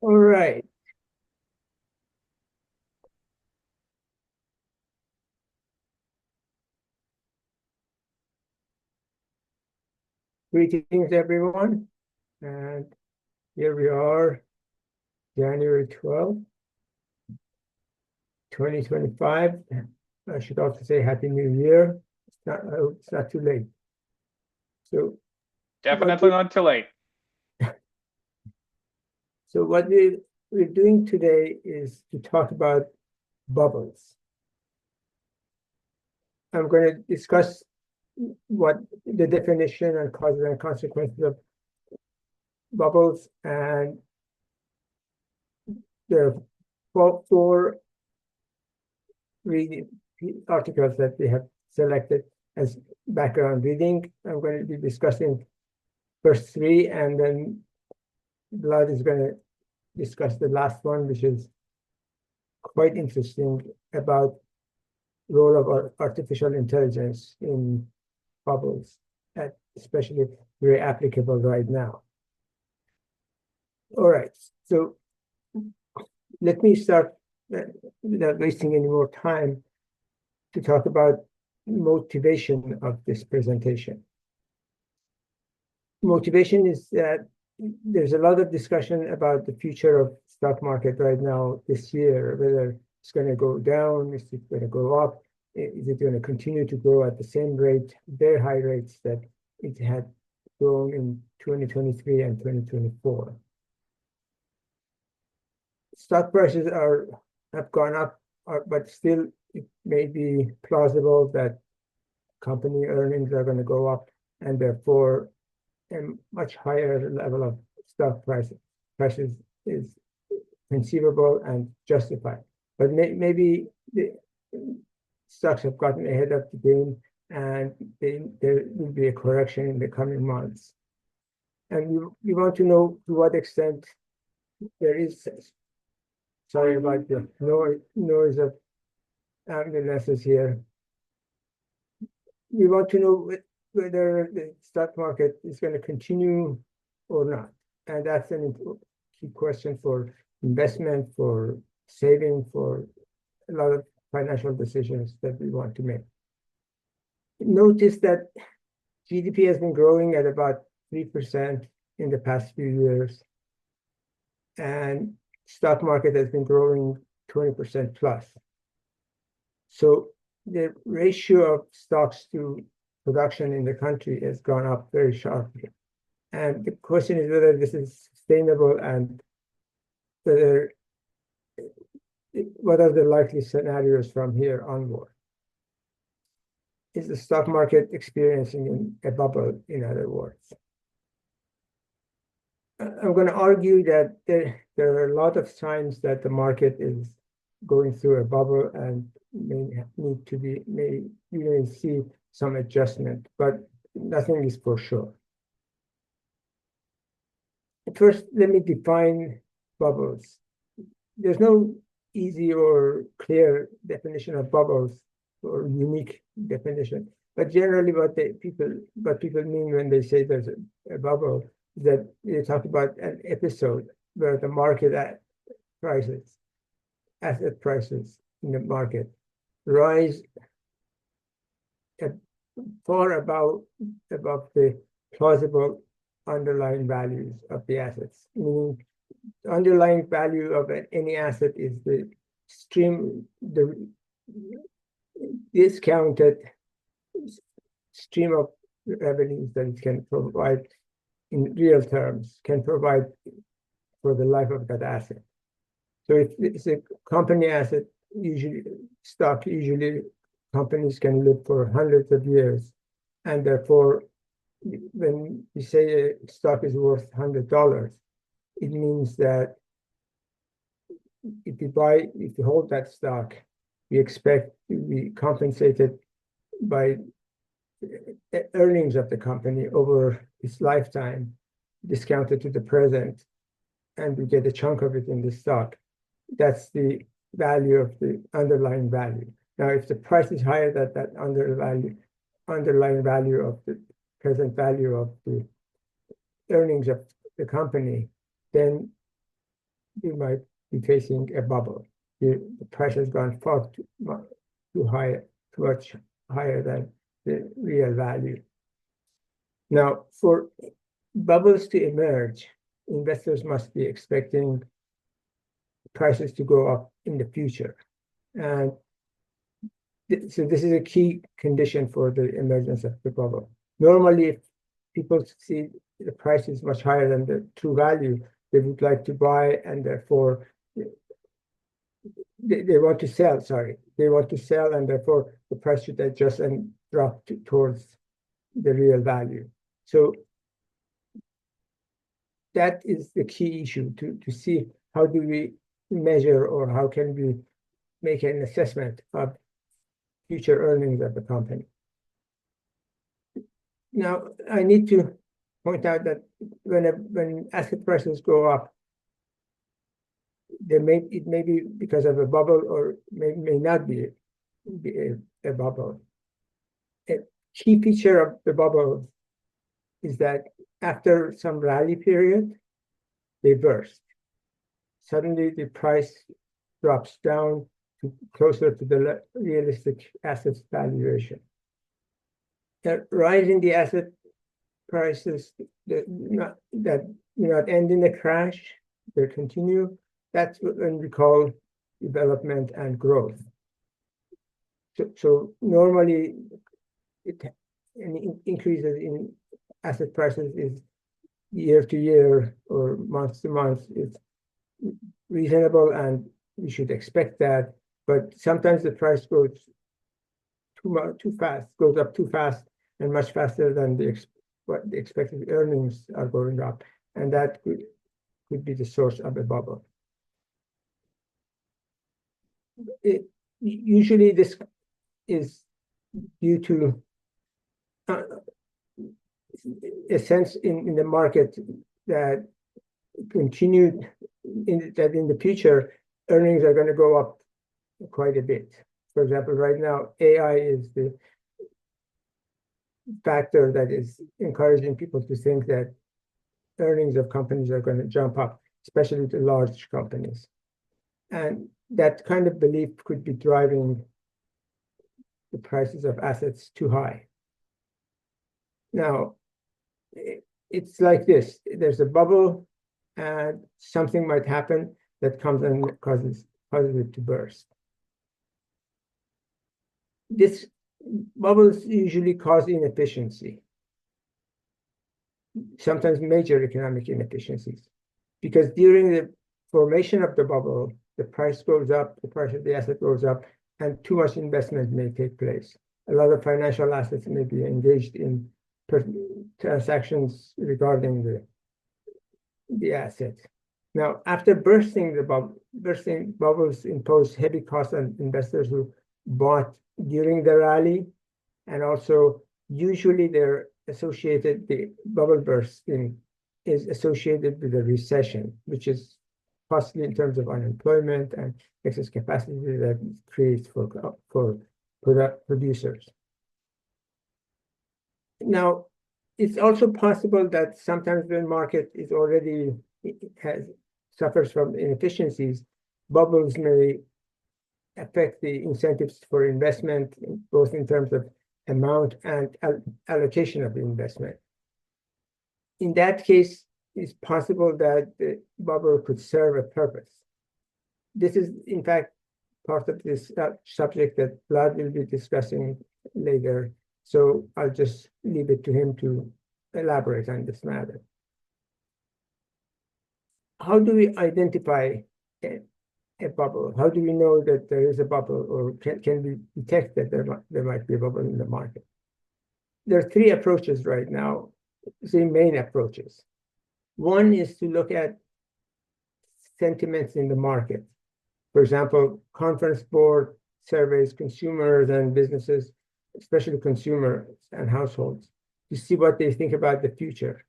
All right. Greetings, everyone. And here we are, January 12th, 2025. I should also say Happy New Year. It's not too late. So what Definitely we, not too late. so what we're doing today is to talk about bubbles. I'm going to discuss what the definition and causes and consequences of bubbles, and there are four reading articles that we have selected as background reading. I'm going to be discussing first three, and then Vlad is going to discuss the last one, which is quite interesting, about role of artificial intelligence in bubbles, especially very applicable right now. All right, so let me start without wasting any more time to talk about motivation of this presentation. Motivation is that there's a lot of discussion about the future of stock market right now this year, whether it's going to go down, is it going to go up, is it going to continue to grow at the same rate, very high rates that it had grown in 2023 and 2024. Stock prices have gone up, but still it may be plausible that company earnings are going to go up, and therefore a much higher level of stock prices is conceivable and justified. But maybe the stocks have gotten ahead of the game, and there will be a correction in the coming months. And we want to know to what extent there is, sorry about the noise of ambulances here. We want to know whether the stock market is going to continue or not. And that's a key question for investment, for saving, for a lot of financial decisions that we want to make. Notice that GDP has been growing at about 3% in the past few years, and stock market has been growing 20% plus. So the ratio of stocks to production in the country has gone up very sharply. And the question is whether this is sustainable, and whether what are the likely scenarios from here onward. Is the stock market experiencing a bubble, in other words? I'm going to argue that there are a lot of signs that the market is going through a bubble and you may see some adjustment, but nothing is for sure. First, let me define bubbles. There's no easy or clear definition of bubbles or unique definition, but generally what people mean when they say there's a bubble is that they talk about an episode where the market asset prices in the market rise at far above the plausible underlying values of the assets. Meaning, the underlying value of any asset is the discounted stream of revenues that it can provide in real terms, can provide for the life of that asset. So if it's a company asset, usually companies can live for hundreds of years, and therefore when we say a stock is worth $100, it means that if you hold that stock, we expect to be compensated by the earnings of the company over its lifetime, discounted to the present, and we get a chunk of it in the stock. That's the value of the underlying value. Now, if the price is higher than that underlying value of the present value of the earnings of the company, then we might be facing a bubble. The price has gone far too high, too much higher than the real value. Now, for bubbles to emerge, investors must be expecting prices to go up in the future. And so this is a key condition for the emergence of the bubble. Normally, if people see the price is much higher than the true value, they would like to buy, and therefore they want to sell, sorry. They want to sell, and therefore the price should adjust and drop towards the real value. So that is the key issue, to see how do we measure, or how can we make an assessment of future earnings of the company. Now, I need to point out that when asset prices go up, it may be because of a bubble, or may not be a bubble. A key feature of the bubble is that after some rally period, they burst. Suddenly, the price drops down to closer to the realistic assets valuation. The rise in the asset prices that not end in a crash, they continue. That's what we call development and growth. So normally, increases in asset prices is year to year or month to month. It's reasonable, and we should expect that. But sometimes the price goes too fast, goes up too fast, and much faster than what the expected earnings are going up, and that could be the source of a bubble. Usually, this is due to a sense in the market that continued that in the future earnings are going to go up quite a bit. For example, right now AI is the factor that is encouraging people to think that earnings of companies are going to jump up, especially the large companies. And that kind of belief could be driving the prices of assets too high. Now, it's like this. There's a bubble, and something might happen that comes and causes it to burst. This bubbles usually cause inefficiency, sometimes major economic inefficiencies, because during the formation of the bubble, the price goes up, the price of the asset goes up, and too much investment may take place. A lot of financial assets may be engaged in transactions regarding the asset. Now, after bursting bubbles impose heavy costs on investors who bought during the rally, and also usually the bubble bursting is associated with a recession, which is costly in terms of unemployment and excess capacity that it creates for producers. Now, it's also possible that sometimes when market is already suffers from inefficiencies, bubbles may affect the incentives for investment, both in terms of amount and allocation of the investment. In that case, it's possible that the bubble could serve a purpose. This is, in fact, part of this subject that Vlad will be discussing later. So I'll just leave it to him to elaborate on this matter. How do we identify a bubble? How do we know that there is a bubble, or can we detect that there might be a bubble in the market? There are three approaches right now, three main approaches. One is to look at sentiments in the market. For example, conference board surveys consumers and businesses, especially consumers and households, to see what they think about the future.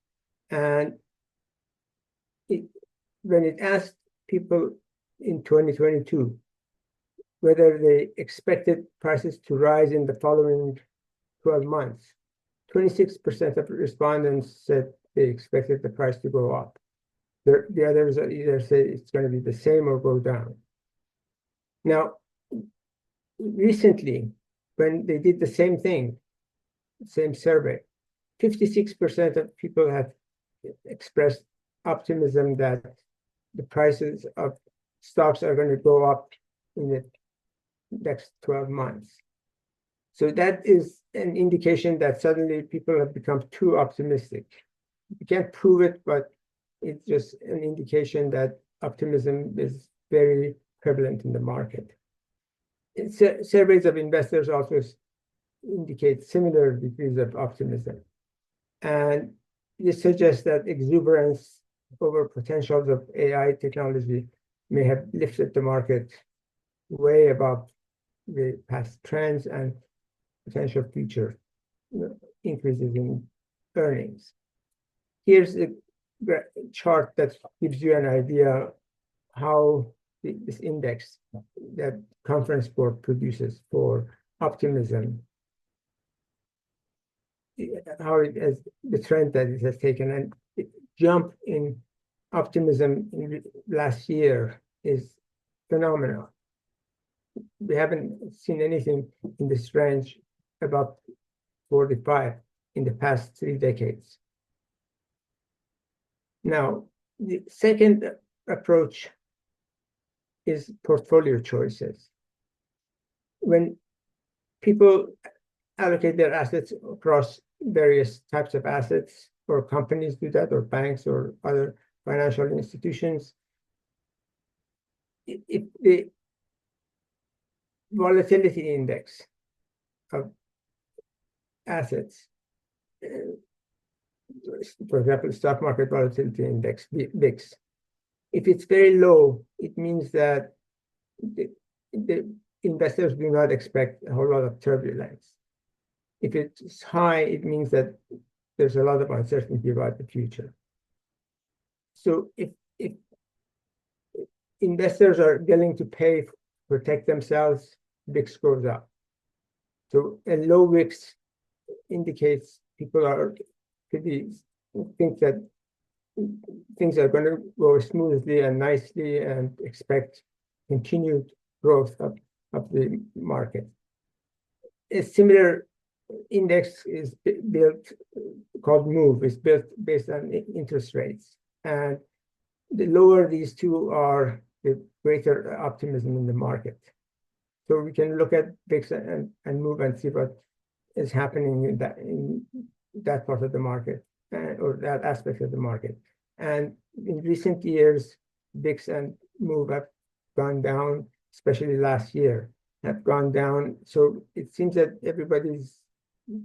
And when it asked people in 2022 whether they expected prices to rise in the following 12 months, 26% of respondents said they expected the price to go up. The others either say it's going to be the same or go down. Now, recently, when they did the same thing, same survey, 56% of people have expressed optimism that the prices of stocks are going to go up in the next 12 months. So that is an indication that suddenly people have become too optimistic. You can't prove it, but it's just an indication that optimism is very prevalent in the market. Surveys of investors also indicate similar degrees of optimism. And this suggests that exuberance over potentials of AI technology may have lifted the market way above the past trends and potential future increases in earnings. Here's a chart that gives you an idea how this index that Conference Board produces for optimism, how it has the trend that it has taken, and the jump in optimism in last year is phenomenal. We haven't seen anything in this range above 45 in the past 3 decades. Now, the second approach is portfolio choices. When people allocate their assets across various types of assets, or companies do that, or banks or other financial institutions, if the volatility index of assets, for example, stock market volatility index, VIX, if it's very low, it means that the investors do not expect a whole lot of turbulence. If it's high, it means that there's a lot of uncertainty about the future. So if investors are willing to pay to protect themselves, VIX goes up. So a low VIX indicates people are think that things are going to go smoothly and nicely and expect continued growth of the market. A similar index is built, called MOVE, is built based on interest rates. And the lower these two are, the greater optimism in the market. So we can look at VIX and MOVE and see what is happening in that part of the market, or that aspect of the market. And in recent years, VIX and MOVE have gone down, especially last year, have gone down. So it seems that everybody's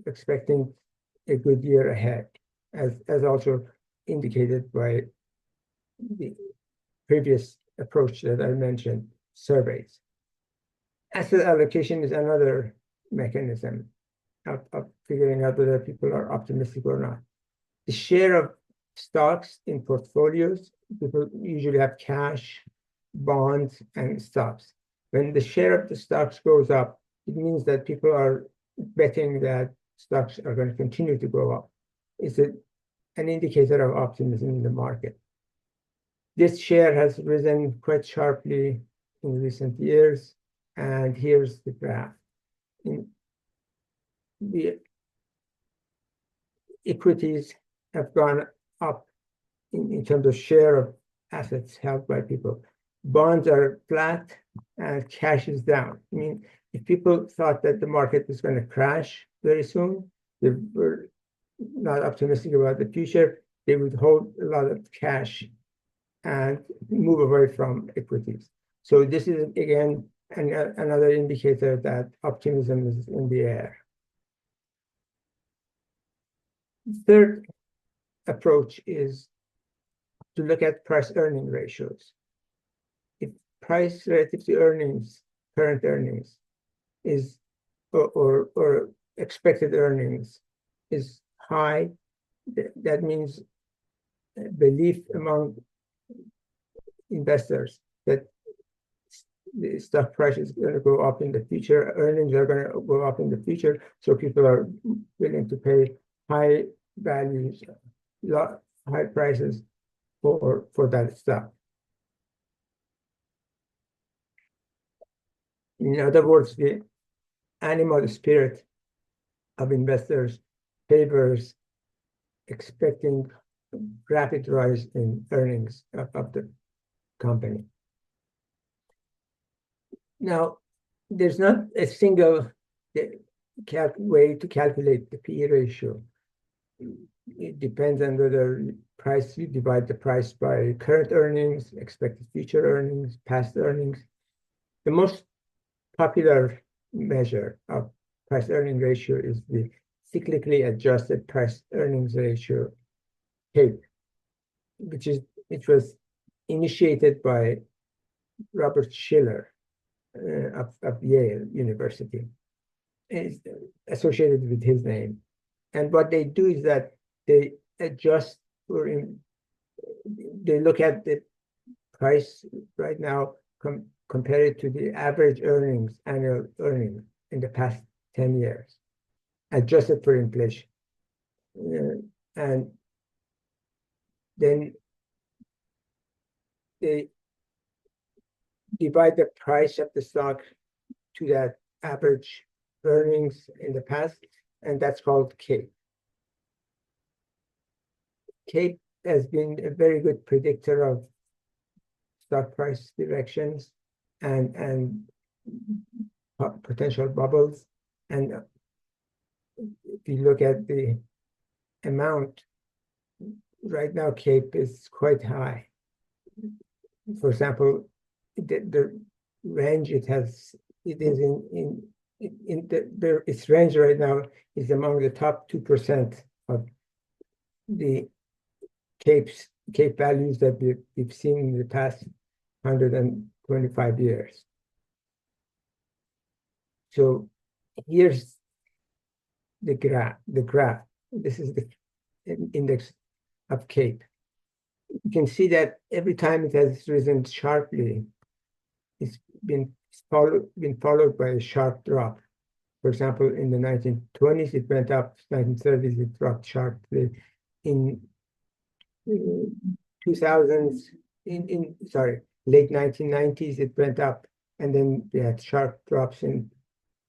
expecting a good year ahead, as also indicated by the previous approach that I mentioned, surveys. Asset allocation is another mechanism of figuring out whether people are optimistic or not. The share of stocks in portfolios, people usually have cash, bonds, and stocks. When the share of the stocks goes up, it means that people are betting that stocks are going to continue to go up. It's an indicator of optimism in the market. This share has risen quite sharply in recent years, and here's the graph. The equities have gone up in terms of share of assets held by people. Bonds are flat and cash is down. I mean, if people thought that the market was going to crash very soon, they were not optimistic about the future, they would hold a lot of cash and move away from equities. So this is, again, another indicator that optimism is in the air. The third approach is to look at price-earning ratios. If price relative to earnings, current earnings, is or expected earnings is high, that means belief among investors that the stock price is going to go up in the future, earnings are going to go up in the future, so people are willing to pay high values, high prices for that stock. In other words, the animal spirit of investors favors expecting rapid rise in earnings of the company. Now, there's not a single way to calculate the P/E ratio. It depends on whether you divide the price by current earnings, expected future earnings, past earnings. The most popular measure of price earning ratio is the cyclically adjusted price earnings ratio, CAPE, which was initiated by Robert Shiller of Yale University. It's associated with his name. And what they do is that they adjust they look at the price right now, compare it to the average annual earnings in the past 10 years, adjusted for inflation. And then they divide the price of the stock to that average earnings in the past, and that's called CAPE. CAPE has been a very good predictor of stock price directions and potential bubbles. And if you look at the amount, right now CAPE is quite high. For example, the range its range right now is among the top 2% of the CAPE values that we've seen in the past 125 years. So here's the graph. This is the index of CAPE. You can see that every time it has risen sharply, it's been followed by a sharp drop. For example, in the 1920s, it went up. 1930s, it dropped sharply. In 2000s, late 1990s, it went up, and then we had sharp drops in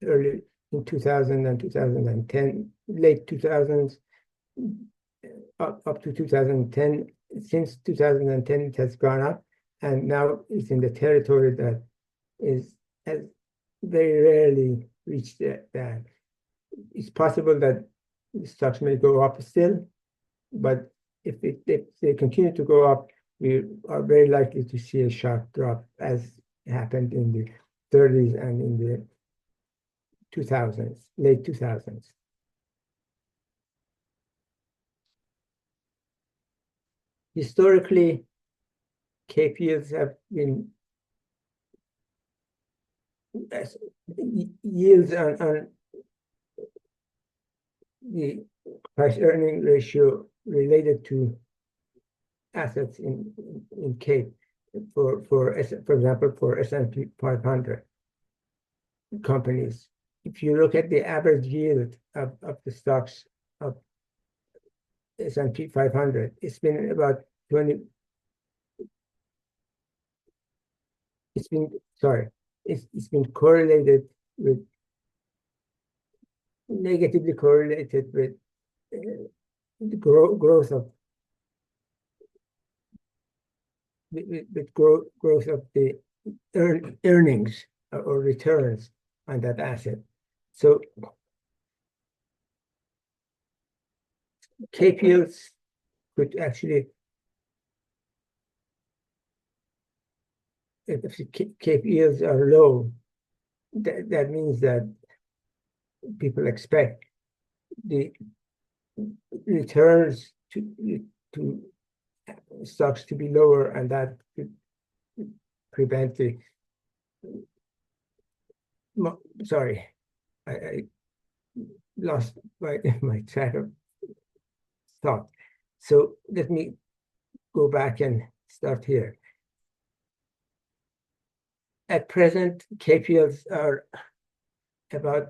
2000 and 2010, late 2000s, up to 2010. Since 2010, it has gone up, and now it's in the territory that has very rarely reached that. It's possible that stocks may go up still, but if they continue to go up, we are very likely to see a sharp drop, as happened in the 30s and in the 2000s, late 2000s. Historically, CAPE yields have been yields on the price earning ratio related to assets in CAPE, for example, for S&P 500 companies. If you look at the average yield of the stocks of S&P 500, it's been about 20. It's been correlated with, negatively correlated with the growth of the earnings or returns on that asset. So CAPE yields could actually, if CAPE yields are low, that means that people expect the returns to stocks to be lower, and that could prevent the. Sorry, I lost my track of thought. So let me go back and start here. At present, CAPE yields are about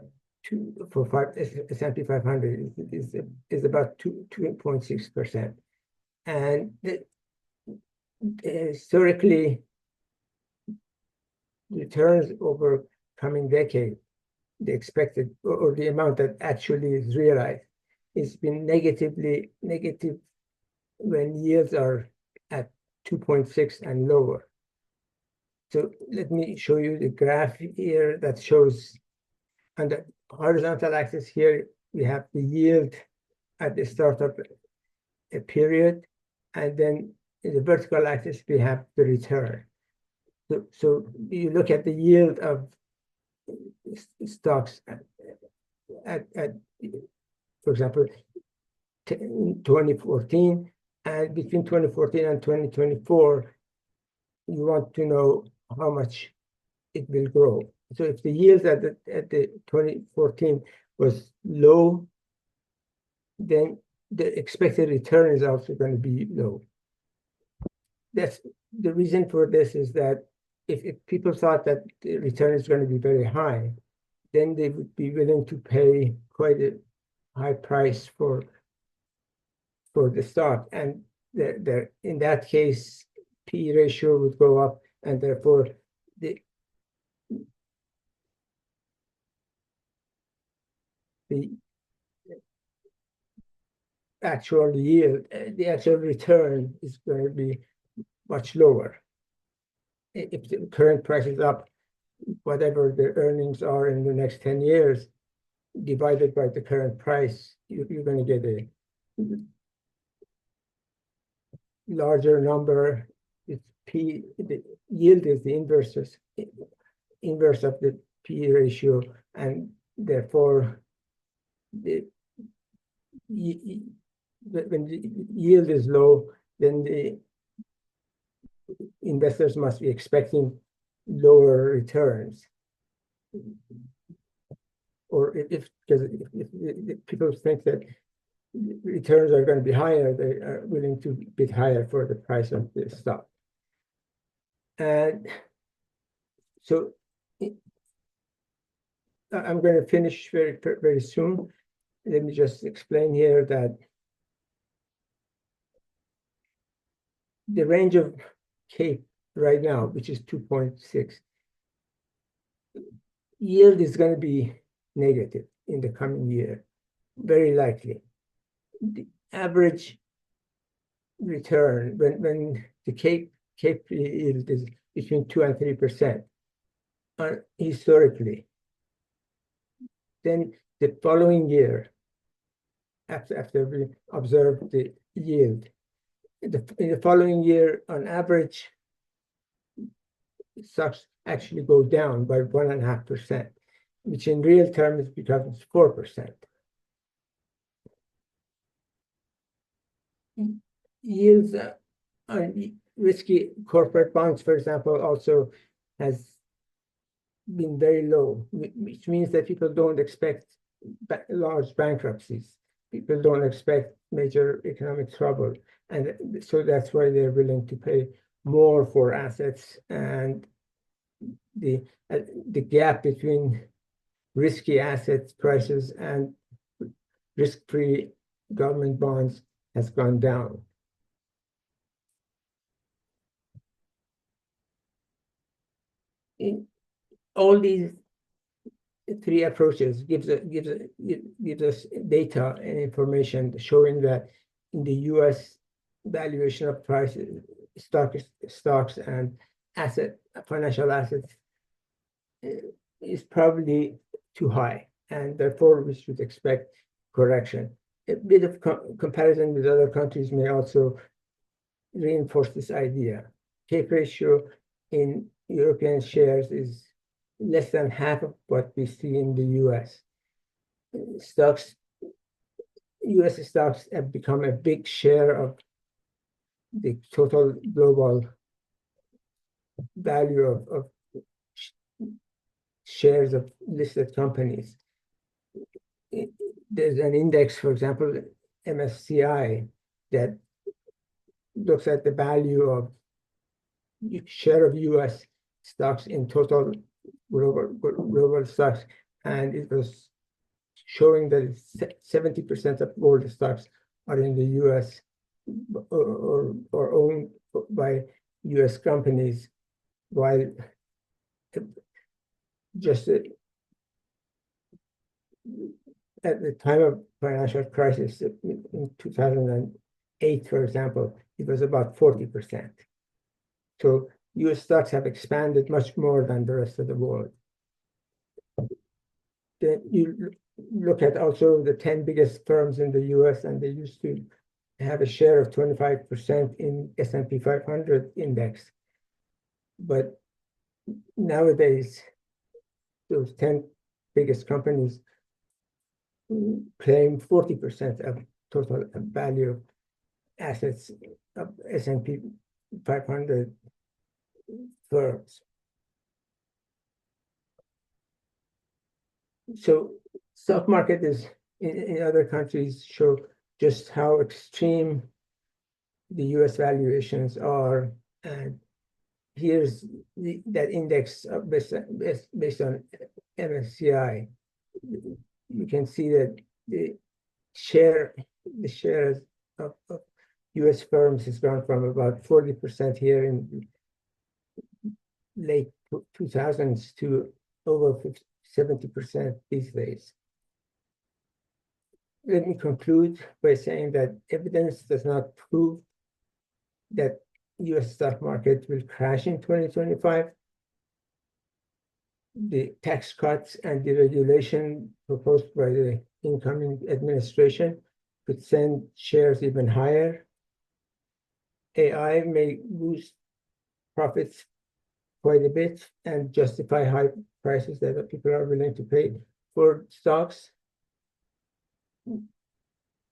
S&P 500 is about 2.6%, and historically, returns over coming decade, the expected or the amount that actually is realized, it's been negative when yields are at 2.6 and lower. So let me show you the graph here that shows on the horizontal axis here, we have the yield at the start of a period, and then in the vertical axis, we have the return. So you look at the yield of stocks at for example, 2014, and between 2014 and 2024, you want to know how much it will grow. So if the yield at the 2014 was low, then the expected return is also going to be low. That's the reason for this is that if people thought that the return is going to be very high, then they would be willing to pay quite a high price for the stock, and in that case, P/E ratio would go up, and therefore the actual yield, the actual return is going to be much lower. If the current price is up, whatever the earnings are in the next 10 years, divided by the current price, you're going to get a larger number. It's the yield is the inverse of the P/E ratio, and therefore when the yield is low, then the investors must be expecting lower returns. Or because if people think that returns are going to be higher, they are willing to bid higher for the price of the stock. And so I'm going to finish very soon. Let me just explain here that the range of CAPE right now, which is 2.6, yield is going to be negative in the coming year, very likely. The average return when the CAPE yield is between 2 and 3% historically. Then the following year, after we observe the yield, in the following year, on average, stocks actually go down by 1.5%, which in real terms becomes 4%. Yields on risky corporate bonds, for example, also has been very low, which means that people don't expect large bankruptcies. People don't expect major economic trouble. And so that's why they're willing to pay more for assets, and the gap between risky assets prices and risk-free government bonds has gone down. In all these three approaches gives us data and information showing that in the U.S. valuation of prices, stocks and financial assets is probably too high, and therefore we should expect correction. A bit of comparison with other countries may also reinforce this idea. CAPE ratio in European shares is less than half of what we see in the US. US stocks have become a big share of the total global value of shares of listed companies. There's an index, for example, MSCI, that looks at the value of share of US stocks in total global stocks, and it was showing that 70% of all the stocks are in the US or owned by U.S. companies, while just at the time of financial crisis in 2008, for example, it was about 40%. So U.S. stocks have expanded much more than the rest of the world. Then you look at also the 10 biggest firms in the U.S., and they used to have a share of 25% in S&P 500 index. But nowadays, those 10 biggest companies claim 40% of total value of assets of S&P 500 firms. So stock market is in other countries show just how extreme the US valuations are. And here's that index based on MSCI. You can see that the shares of US firms has gone from about 40% here in late 2000s to over 70% these days. Let me conclude by saying that evidence does not prove that US stock market will crash in 2025. The tax cuts and deregulation proposed by the incoming administration could send shares even higher. AI may boost profits quite a bit and justify high prices that people are willing to pay for stocks.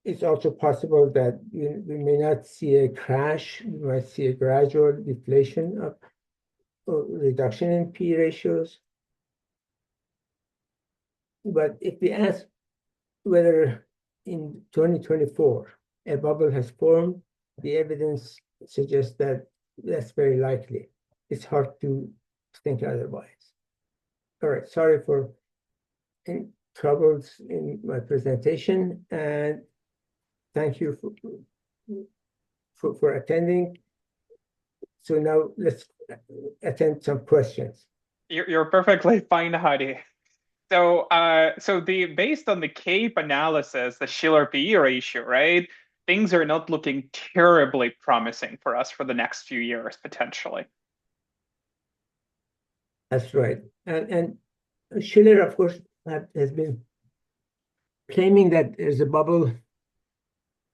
It's also possible that we may not see a crash. We might see a gradual deflation of or reduction in P ratios. But if we ask whether in 2024 a bubble has formed, the evidence suggests that that's very likely. It's hard to think otherwise. All right, sorry for any troubles in my presentation, and thank you for attending. So now let's attend some questions. You're perfectly fine, Hadi. So, based on the CAPE analysis, the Shiller PE ratio, right? Things are not looking terribly promising for us for the next few years, potentially. That's right. And Schiller, of course, has been claiming that there's a bubble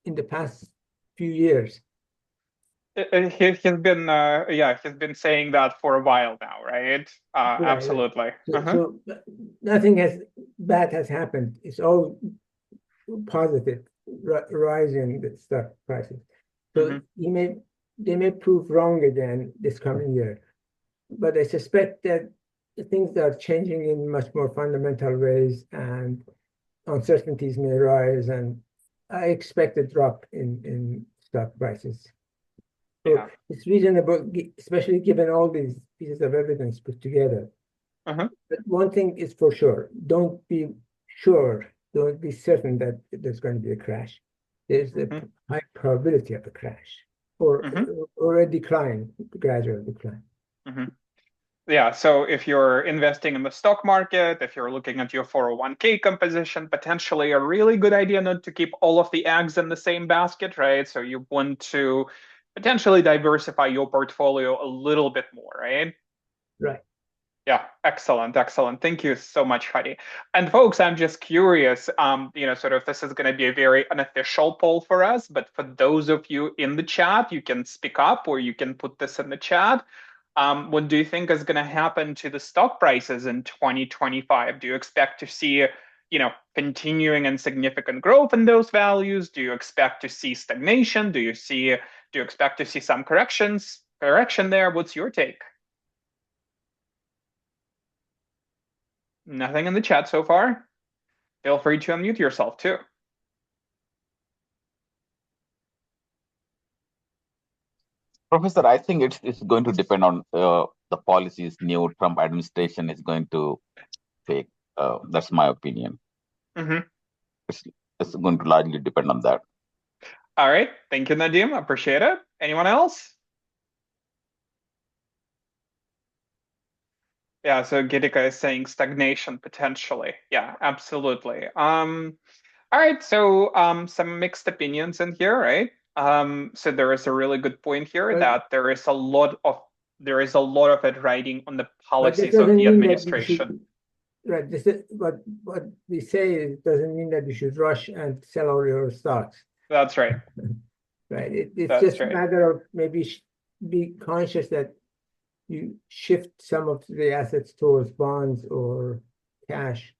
in the past few years. He's been saying that for a while now, right? Right. Absolutely. So nothing bad has happened. It's all positive, rising the stock prices. So they may prove wrong again this coming year. But I suspect that things are changing in much more fundamental ways, and uncertainties may rise, and I expect a drop in stock prices. So it's reasonable, especially given all these pieces of evidence put together. But one thing is for sure, don't be certain that there's going to be a crash. There's a high probability of a crash or a decline, gradual decline. Yeah, so if you're investing in the stock market, if you're looking at your 401k composition, potentially a really good idea not to keep all of the eggs in the same basket, right? So you want to potentially diversify your portfolio a little bit more, right? Right. Yeah, excellent, excellent. Thank you so much, Hadi. And folks, I'm just curious, sort of this is going to be a very unofficial poll for us, but for those of you in the chat, you can speak up or you can put this in the chat. What do you think is going to happen to the stock prices in 2025? Do you expect to see, continuing and significant growth in those values? Do you expect to see stagnation? Do you expect to see some correction there? What's your take? Nothing in the chat so far. Feel free to unmute yourself too. Professor, I think it's going to depend on the policies new Trump administration is going to take. That's my opinion. It's going to largely depend on that. All right. Thank you, Nadim. Appreciate it. Anyone else? Yeah, so Gitika is saying stagnation potentially. Yeah, absolutely. All right, so some mixed opinions in here, right? So there is a really good point here But that there is a lot of it riding on the but that policies of doesn't the mean that you administration. should, right, this is what we say is doesn't mean that you should rush and sell all your stocks, That's right. right? It's That's just a right. matter of maybe be conscious that you shift some of the assets towards bonds or cash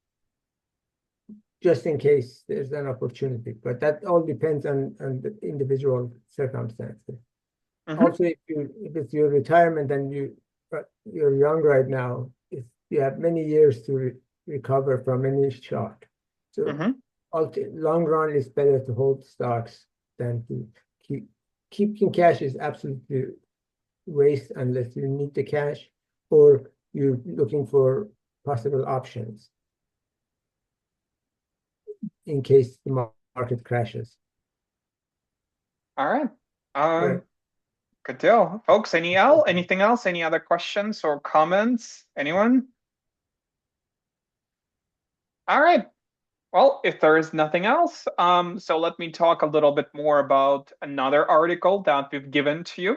just in case there's an opportunity. But that all depends on the individual circumstances. Hmm. Also, if it's your retirement and you're young right now, if you have many years to recover from any shock. So Hmm. long run is better to hold stocks than to keeping cash is absolutely waste unless you need the cash or you're looking for possible options in case the market crashes. All right. Right. Good deal. Folks, anything else? Any other questions or comments? Anyone? All right. Well, if there is nothing else, so let me talk a little bit more about another article that we've given to you.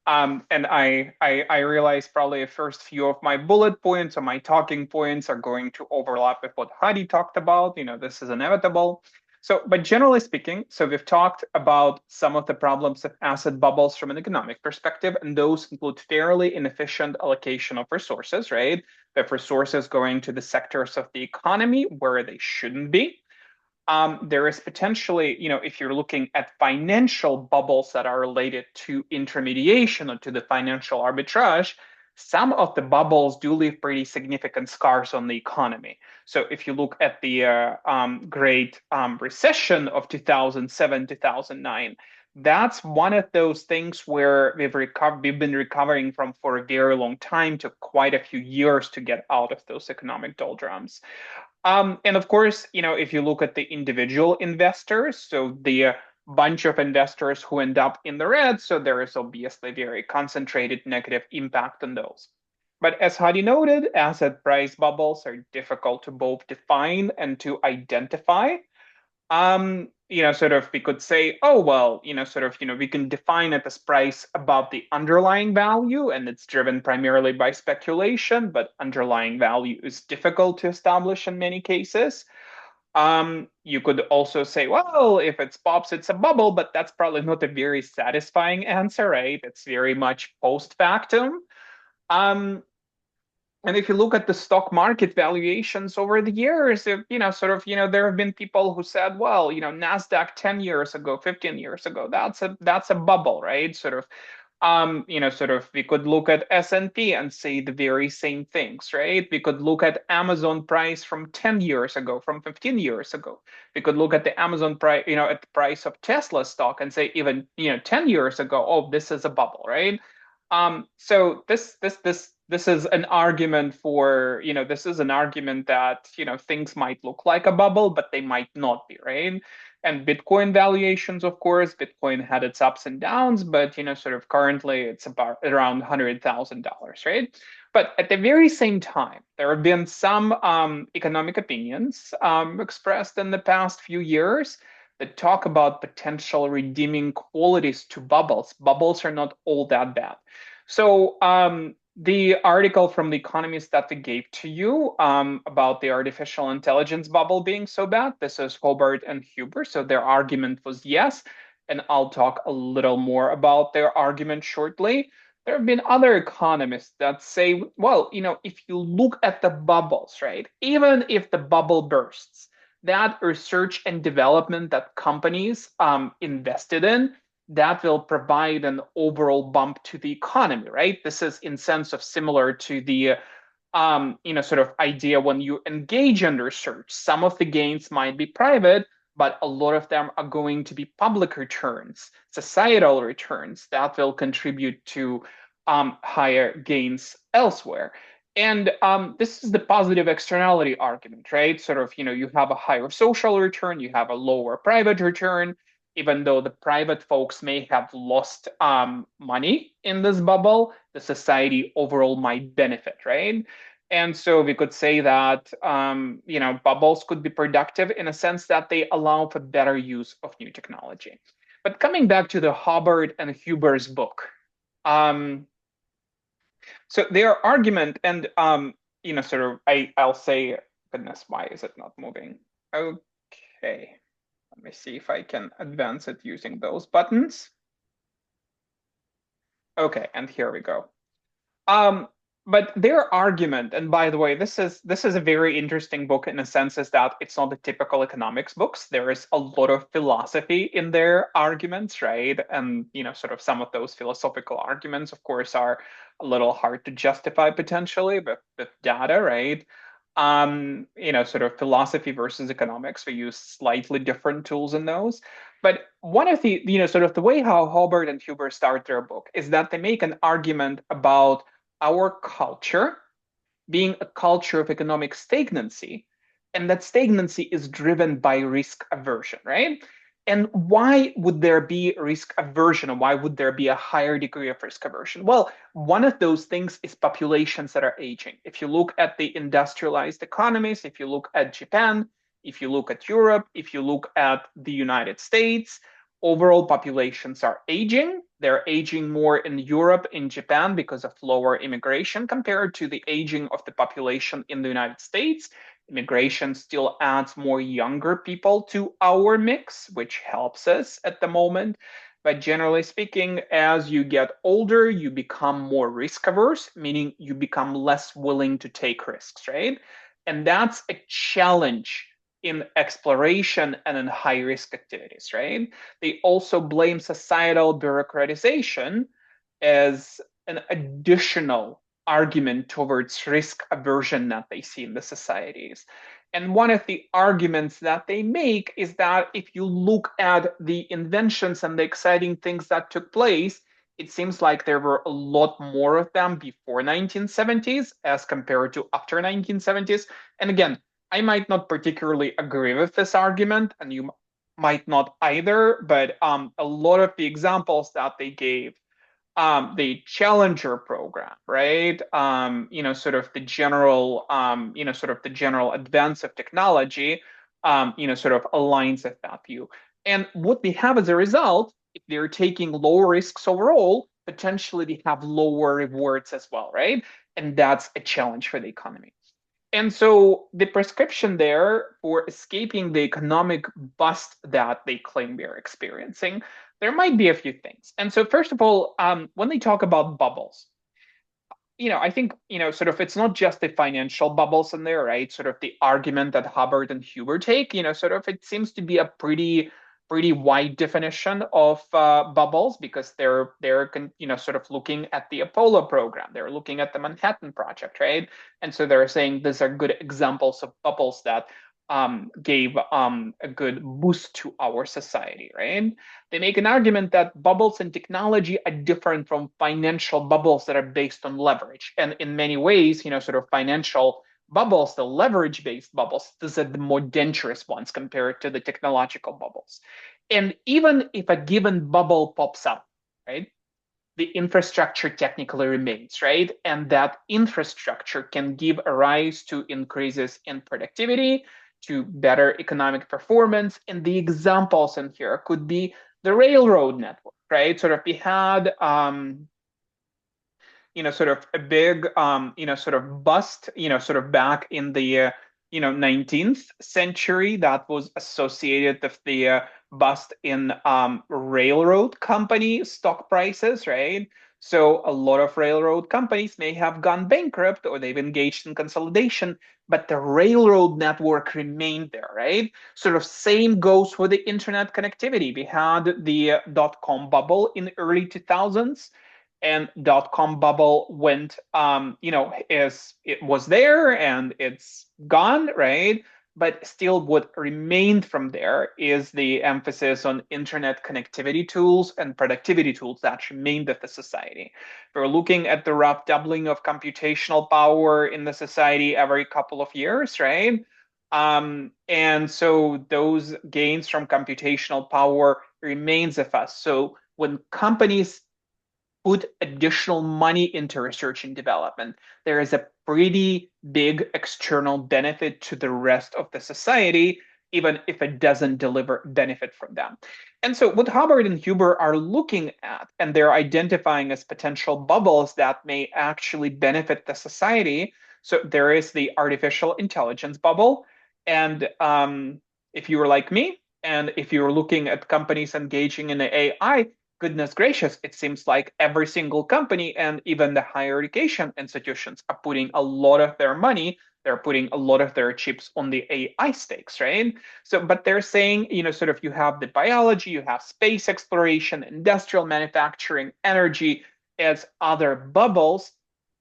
And I realize probably the first few of my bullet points or my talking points are going to overlap with what Hadi talked about. This is inevitable. So, but generally speaking, so we've talked about some of the problems of asset bubbles from an economic perspective, and those include fairly inefficient allocation of resources, right? If resources going to the sectors of the economy where they shouldn't be, there is potentially, if you're looking at financial bubbles that are related to intermediation or to the financial arbitrage, some of the bubbles do leave pretty significant scars on the economy. So if you look at the Great Recession of 2007, 2009, that's one of those things where we've been recovering from for a very long time, took quite a few years to get out of those economic doldrums. And of course, if you look at the individual investors, so the bunch of investors who end up in the red, so there is obviously very concentrated negative impact on those. But as Hadi noted, asset price bubbles are difficult to both define and to identify. Sort of we could say, oh, well, we can define it as price above the underlying value, and it's driven primarily by speculation, but underlying value is difficult to establish in many cases. You could also say, well, if it's pops, it's a bubble, but that's probably not a very satisfying answer, right? It's very much post factum. Um, and if you look at the stock market valuations over the years, there have been people who said, well, Nasdaq 10 years ago, 15 years ago, that's a bubble, right? We could look at S&P and say the very same things, right? We could look at Amazon price from 10 years ago, from 15 years ago. We could look at the Amazon price, at the price of Tesla stock and say even, 10 years ago, oh, this is a bubble, right? So this is an argument for, this is an argument that, things might look like a bubble, but they might not be, right? And Bitcoin valuations, of course, Bitcoin had its ups and downs, but, currently it's about around $100,000, right? But at the very same time, there have been some economic opinions expressed in the past few years that talk about potential redeeming qualities to bubbles. Bubbles are not all that bad. So the article from The Economist that we gave to you about the artificial intelligence bubble being so bad, this is Hobart and Huber. So their argument was yes, and I'll talk a little more about their argument shortly. There have been other economists that say, well, if you look at the bubbles, right, even if the bubble bursts, that research and development that companies invested in, that will provide an overall bump to the economy, right? This is in sense of similar to the sort of idea when you engage in research. Some of the gains might be private, but a lot of them are going to be public returns, societal returns that will contribute to higher gains elsewhere. And this is the positive externality argument, right? Sort of, you have a higher social return, you have a lower private return, even though the private folks may have lost money in this bubble, the society overall might benefit, right? And so we could say that bubbles could be productive in a sense that they allow for better use of new technology. But coming back to the Hubbard and Huber's book, so their argument, and I'll say, goodness, why is it not moving? Okay, let me see if I can advance it using those buttons. Okay, and here we go. But their argument, and by the way, this is a very interesting book in a sense, is that it's not the typical economics books. There is a lot of philosophy in their arguments, right? And sort of some of those philosophical arguments, of course, are a little hard to justify potentially, but with data, right? Sort of philosophy versus economics, we use slightly different tools in those. But one of the, sort of the way how Hubbard and Huber start their book is that they make an argument about our culture being a culture of economic stagnancy, and that stagnancy is driven by risk aversion, right? And why would there be risk aversion, or why would there be a higher degree of risk aversion? Well, one of those things is populations that are aging. If you look at the industrialized economies, if you look at Japan, if you look at Europe, if you look at the United States, overall populations are aging. They're aging more in Europe, in Japan, because of lower immigration compared to the aging of the population in the United States. Immigration still adds more younger people to our mix, which helps us at the moment. But generally speaking, as you get older, you become more risk averse, meaning you become less willing to take risks, right? And that's a challenge in exploration and in high risk activities, right? They also blame societal bureaucratization as an additional argument towards risk aversion that they see in the societies. And one of the arguments that they make is that if you look at the inventions and the exciting things that took place, it seems like there were a lot more of them before 1970s as compared to after 1970s. And again, I might not particularly agree with this argument, and you might not either, but a lot of the examples that they gave, the Challenger program, right? Sort of the general, sort of the general advance of technology, sort of aligns with that view. And what we have as a result, if they're taking low risks overall, potentially they have lower rewards as well, right? And that's a challenge for the economy. And so the prescription there for escaping the economic bust that they claim we are experiencing, there might be a few things. And so first of all, when they talk about bubbles, I think, sort of it's not just the financial bubbles in there, right? Sort of the argument that Hubbard and Huber take, sort of it seems to be a pretty wide definition of bubbles, because they're sort of looking at the Apollo program, they're looking at the Manhattan Project, right? And so they're saying these are good examples of bubbles that gave a good boost to our society, right? They make an argument that bubbles in technology are different from financial bubbles that are based on leverage. And in many ways, sort of financial bubbles, the leverage-based bubbles, these are the more dangerous ones compared to the technological bubbles. And even if a given bubble pops up, right, the infrastructure technically remains, right? And that infrastructure can give a rise to increases in productivity, to better economic performance. And the examples in here could be the railroad network, right? Sort of we had, sort of a big, sort of bust, sort of back in the, 19th century that was associated with the bust in railroad company stock prices, right? So a lot of railroad companies may have gone bankrupt or they've engaged in consolidation, but the railroad network remained there, right? Sort of same goes for the internet connectivity. We had the dot-com bubble in the early 2000s, and dot-com bubble went, it was there and it's gone, right? But still what remained from there is the emphasis on internet connectivity tools and productivity tools that remained with the society. We're looking at the rough doubling of computational power in the society every couple of years, right? And so those gains from computational power remains with us. So when companies put additional money into research and development, there is a pretty big external benefit to the rest of the society, even if it doesn't deliver benefit from them. And so what Hubbard and Huber are looking at, and they're identifying as potential bubbles that may actually benefit the society. So there is the artificial intelligence bubble. And if you were like me, and if you're looking at companies engaging in the AI, goodness gracious, it seems like every single company and even the higher education institutions are putting a lot of their money, they're putting a lot of their chips on the AI stakes, right? So, but they're saying, sort of you have the biology, you have space exploration, industrial manufacturing, energy as other bubbles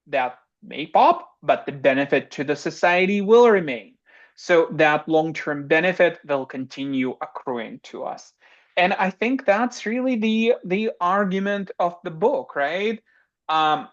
that may pop, but the benefit to the society will remain. So that long-term benefit will continue accruing to us. And I think that's really the argument of the book, right?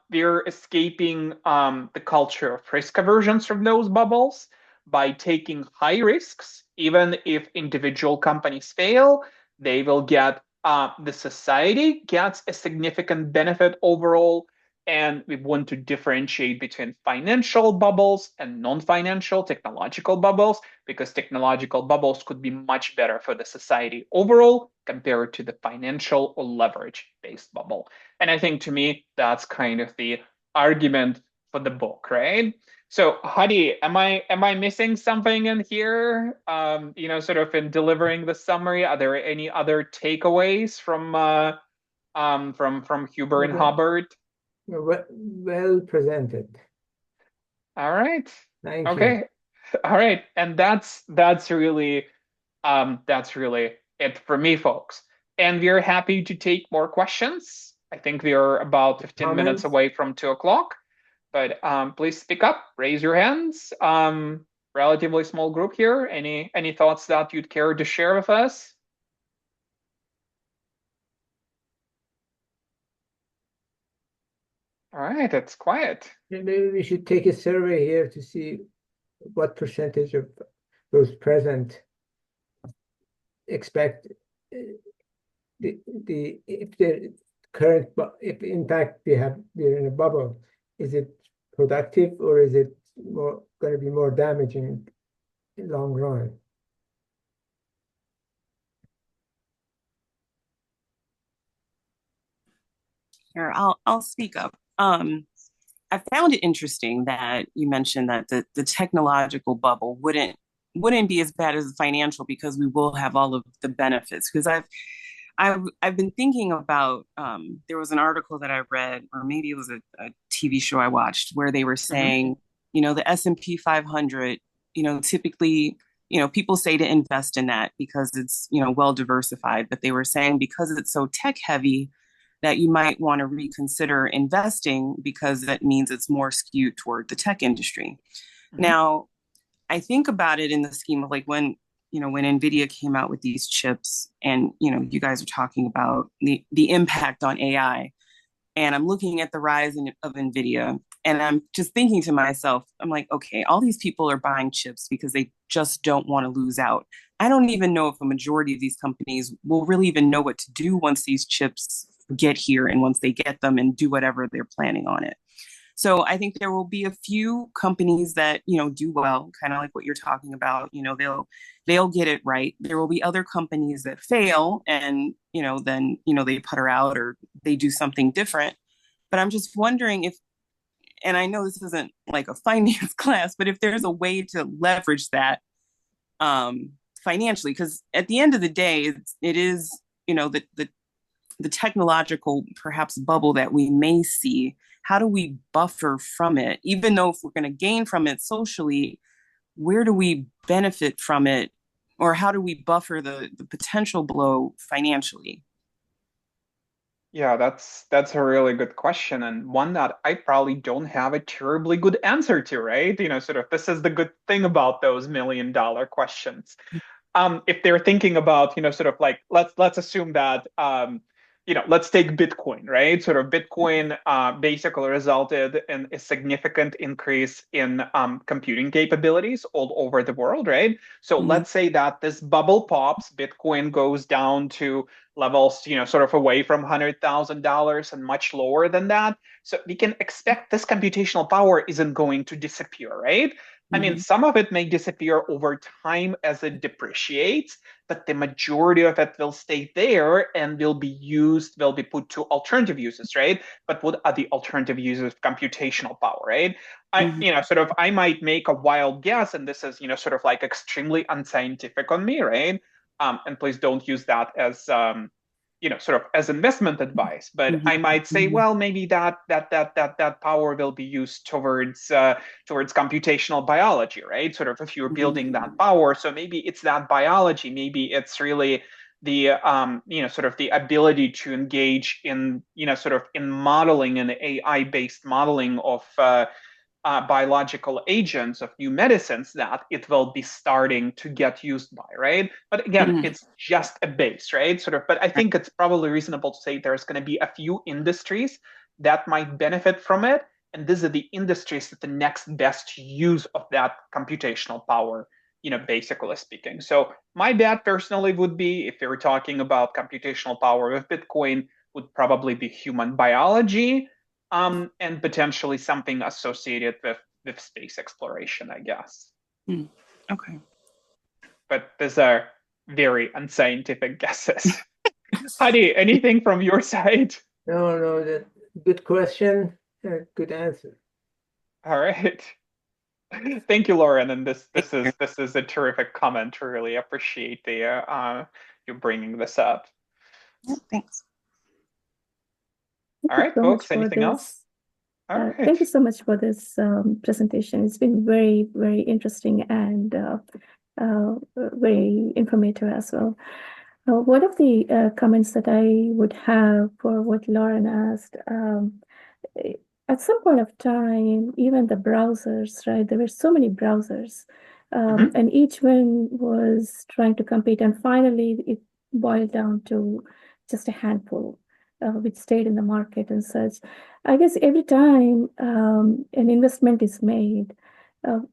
They're escaping the culture of risk aversions from those bubbles by taking high risks. Even if individual companies fail, they will get the society gets a significant benefit overall. And we want to differentiate between financial bubbles and non-financial technological bubbles, because technological bubbles could be much better for the society overall compared to the financial or leverage-based bubble. And I think to me, that's kind of the argument for the book, right? So Hadi, am I missing something in here? Sort of in delivering the summary, are there any other takeaways from Huber and Well, Hubbard? well presented. All right. Thank you. Okay. All right. And that's really it for me, folks. And we're happy to take more questions. I think we are about 15 minutes Comments? away from 2 o'clock, but please speak up, raise your hands. Relatively small group here. Any thoughts that you'd care to share with us? All right, it's quiet. Maybe we should take a survey here to see what percentage of those present expect if the current if in fact we're in a bubble, is it productive or is it more going to be more damaging in long run? Here, I'll speak up. I found it interesting that you mentioned that the technological bubble wouldn't be as bad as the financial because we will have all of the benefits. Because I've been thinking about there was an article that I read, or maybe it was a TV show I watched, where they were saying, the S&P 500, typically, people say to invest in that because it's, well diversified, but they were saying because it's so tech heavy that you might want to reconsider investing because that means it's more skewed toward the tech industry. Now, I think about it in the scheme of like when NVIDIA came out with these chips and, you guys are talking about the impact on AI. And I'm looking at the rise of NVIDIA and I'm just thinking to myself, I'm like, okay, all these people are buying chips because they just don't want to lose out. I don't even know if a majority of these companies will really even know what to do once these chips get here and once they get them and do whatever they're planning on it. So I think there will be a few companies that, do well, kind of like what you're talking about. They'll get it right. There will be other companies that fail and, then, they putter out or they do something different. But I'm just wondering if, and I know this isn't like a finance class, but if there's a way to leverage that financially, because at the end of the day, it is, the technological perhaps bubble that we may see, how do we buffer from it? Even though if we're going to gain from it socially, where do we benefit from it? Or how do we buffer the potential blow financially? Yeah, that's a really good question, and one that I probably don't have a terribly good answer to, right? Sort of this is the good thing about those $1 million questions. If they're thinking about, sort of like let's assume that let's take Bitcoin, right? Sort of Bitcoin basically resulted in a significant increase in computing capabilities all over the world, right? So Mhm. let's say that this bubble pops, Bitcoin goes down to levels, sort of away from $100,000 and much lower than that. So we can expect this computational power isn't going to disappear, right? I mean, Mhm. some of it may disappear over time as it depreciates, but the majority of it will stay there and will be put to alternative uses, right? But what are the alternative uses of computational power, right? Mhm. I might make a wild guess, and this is, sort of like extremely unscientific on me, right? And please don't use that as sort of as investment advice. But Mhm. I might say, Mhm. well, maybe that power will be used towards computational biology, right? Sort of if you're building that power, so maybe it's that biology, maybe it's really the sort of the ability to engage in sort of in modeling and AI based modeling of biological agents of new medicines that it will be starting to get used by, right? But again, Mhm. it's just a base, right? Sort of, but I think it's probably reasonable to say there's going to be a few industries that might benefit from it. And these are the industries that the next best use of that computational power, basically speaking. So my bet personally would be, if they were talking about computational power with Bitcoin, would probably be human biology, and potentially something associated with space exploration, I guess. Mm. Okay. But these are very unscientific guesses. Hadi, anything from your side? No, that good question, good answer. All right. Thank you, Lauren. And this is a terrific comment. Really appreciate the you bringing this up. Yeah, thanks. All Thank you right, so much folks. for Anything else? this. All right. Thank you so much for this presentation. It's been very, very interesting and very informative as well. One of the comments that I would have for what Lauren asked, eh, at some point of time, even the browsers, right? There were so many browsers, Mhm. and each one was trying to compete, and finally it boiled down to just a handful, which stayed in the market and such. I guess every time an investment is made,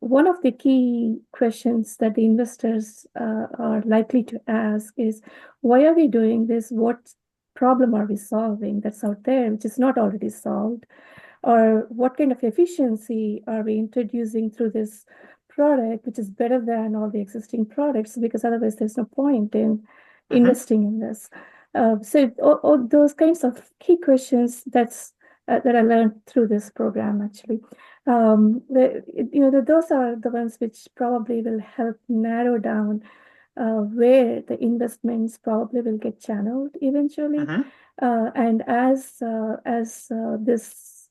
one of the key questions that the investors are likely to ask is, why are we doing this? What problem are we solving that's out there, which is not already solved? Or what kind of efficiency are we introducing through this product, which is better than all the existing products? Because otherwise, there's no point in Mhm. investing in this. So all those kinds of key questions that I learned through this program actually. Those are the ones which probably will help narrow down where the investments probably will get channeled eventually. Mhm. And as this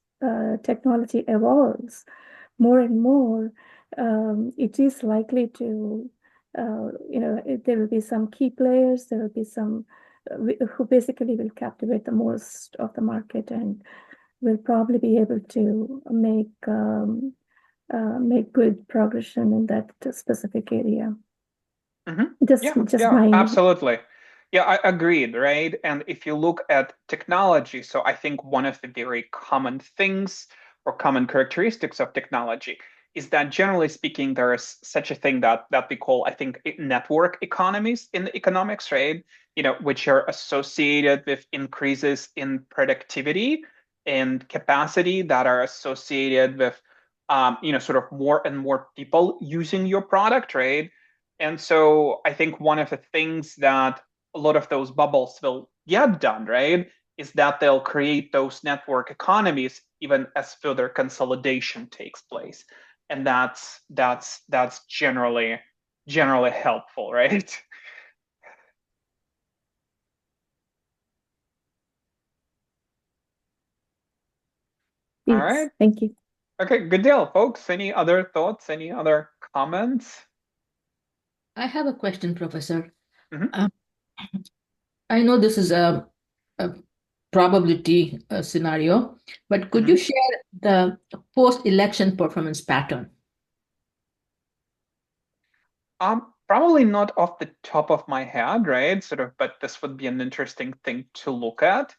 technology evolves more and more, it is likely to, there will be some key players, there will be some who basically will captivate the most of the market and will probably be able to make good progression in that specific area. Mhm. Just Yeah, my absolutely. Yeah, I agreed, right? And if you look at technology, so I think one of the very common things or common characteristics of technology is that generally speaking, there is such a thing that we call, I think, network economies in economics, right? Which are associated with increases in productivity and capacity that are associated with, sort of more and more people using your product, right? And so I think one of the things that a lot of those bubbles will get done, right, is that they'll create those network economies even as further consolidation takes place. And that's generally helpful, right? All Yes, right. thank you. Okay, good deal, folks. Any other thoughts? Any other comments? I have a question, Professor. Mhm. Um, I know this is a probability scenario, but could you Mhm. share the post-election performance pattern? Probably not off the top of my head, right? Sort of, but this would be an interesting thing to look at.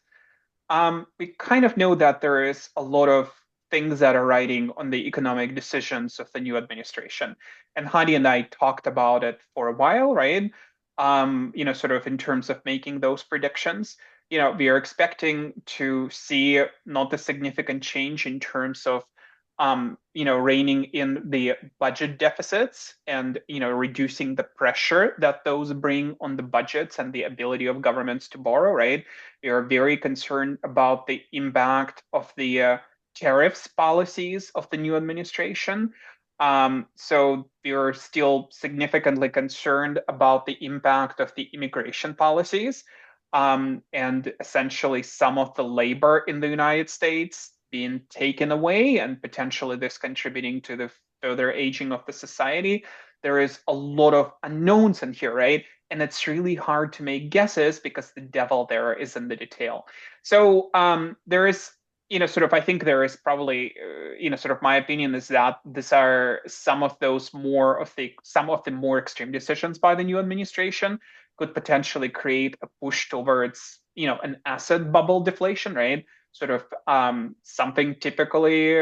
We kind of know that there is a lot of things that are riding on the economic decisions of the new administration. And Hadi and I talked about it for a while, right? Sort of in terms of making those predictions. We are expecting to see not a significant change in terms of reining in the budget deficits and reducing the pressure that those bring on the budgets and the ability of governments to borrow, right? We are very concerned about the impact of the tariffs policies of the new administration. So we are still significantly concerned about the impact of the immigration policies, and essentially some of the labor in the United States being taken away and potentially this contributing to the further aging of the society. There is a lot of unknowns in here, right? And it's really hard to make guesses because the devil there is in the detail. So there is, I think there is probably, sort of my opinion is that these are some of the more extreme decisions by the new administration could potentially create a push towards, an asset bubble deflation, right? Sort of something typically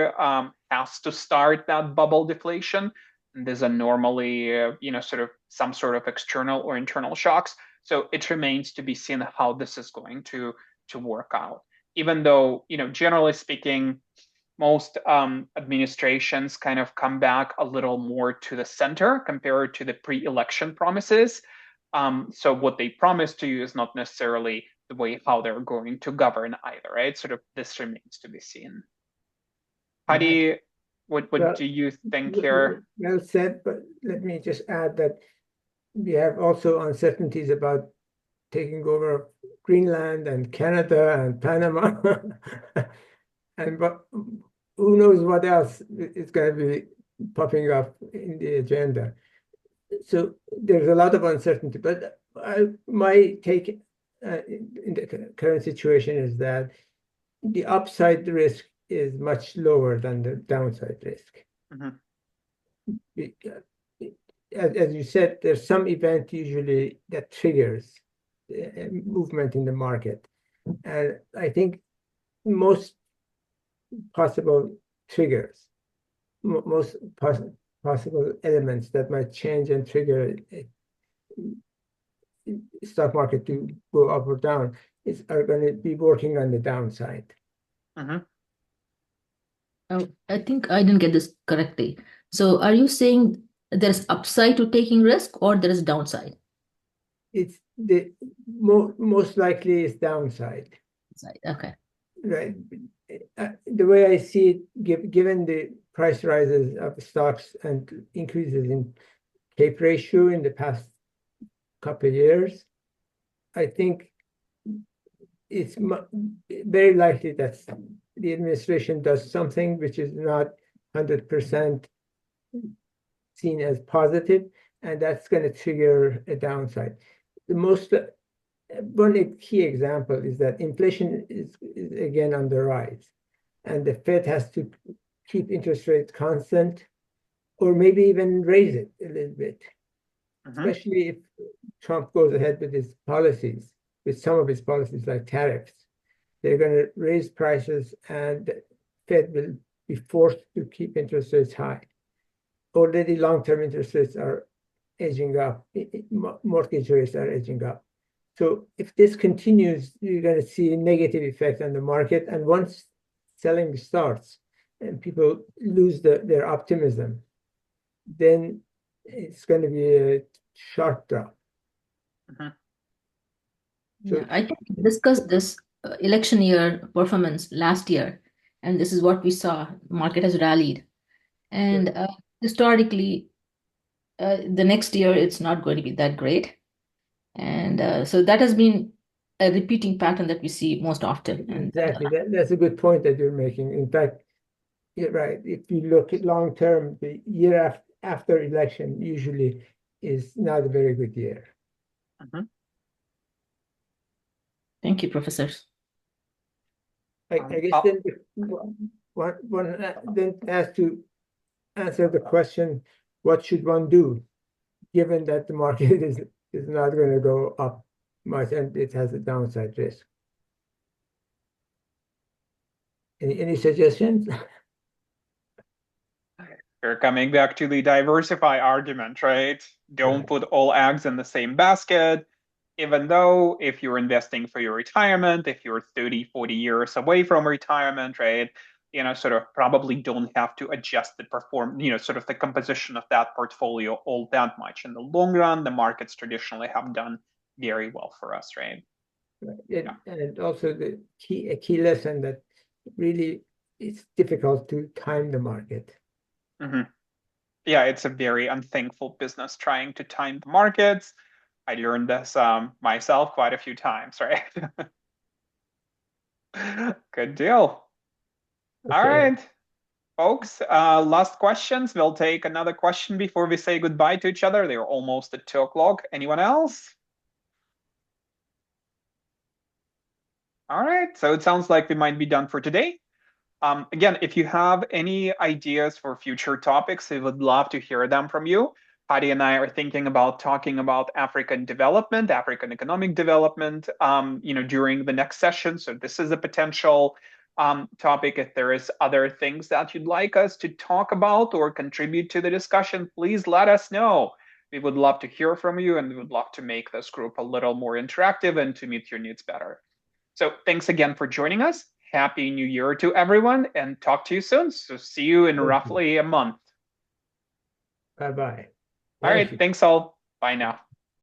has to start that bubble deflation. And these are normally, sort of some sort of external or internal shocks. So it remains to be seen how this is going to work out. Even though, generally speaking, most administrations kind of come back a little more to the center compared to the pre-election promises. So what they promise to you is not necessarily the way how they're going to govern either, right? Sort of this remains to be seen. Hadi, what do you think here? Well said, but let me just add that we have also uncertainties about taking over Greenland and Canada and Panama, and who knows what else is going to be popping up in the agenda. So there's a lot of uncertainty, but my take in the current situation is that the upside risk is much lower than the downside risk. As you said, there's some event usually that triggers movement in the market. And I think most possible triggers, most possible elements that might change and trigger stock market to go up or down are going to be working on the downside. Oh, I think I didn't get this correctly. So are you saying there's upside to taking risk or there is downside? It's the most likely is downside. Okay. Right. The way I see it, given the price rises of stocks and increases in CAPE ratio in the past couple of years, I think it's very likely that the administration does something which is not 100% seen as positive, and that's going to trigger a downside. One key example is that inflation is again on the rise, and the Fed has to keep interest rates constant or maybe even raise it a little bit, especially if Trump goes ahead with his policies, with some of his policies like tariffs. They're going to raise prices and the Fed will be forced to keep interest rates high. Already long-term interest rates are edging up, mortgage rates are edging up. So if this continues, you're going to see a negative effect on the market. And once selling starts and people lose their optimism, then it's going to be a sharp drop. So I think we discussed this election year performance last year, and this is what we saw. The market has rallied. And historically, the next year, it's not going to be that great. And so that has been a repeating pattern that we see most often. Exactly. That's a good point that you're making. In fact, you're right. If you look at long term, the year after election usually is not a very good year. Thank you, professors. I guess then one then has to answer the question, what should one do given that the market is not going to go up much and it has a downside risk. Any suggestions? We're coming back to the diversify argument, right? Don't Right. put all eggs in the same basket. Even though if you're investing for your retirement, if you're 30, 40 years away from retirement, right? Sort of probably don't have to adjust sort of the composition of that portfolio all that much. In the long run, the markets traditionally have done very well for us, right? Right. And also a key lesson that really it's difficult to time the market. Mm-hmm. Yeah, it's a very unthankful business trying to time the markets. I learned this myself quite a few times, right? Good deal. All Okay. right, folks, last questions. We'll take another question before we say goodbye to each other. They're almost at 2 o'clock. Anyone else? All right, so it sounds like we might be done for today. Again, if you have any ideas for future topics, we would love to hear them from you. Hadi and I are thinking about talking about African development, African economic development, during the next session. So this is a potential topic. If there is other things that you'd like us to talk about or contribute to the discussion, please let us know. We would love to hear from you, and we would love to make this group a little more interactive and to meet your needs better. So thanks again for joining us. Happy New Year to everyone, and talk to you soon. So see you in roughly a month. Bye-bye. All right, thanks all. Bye now.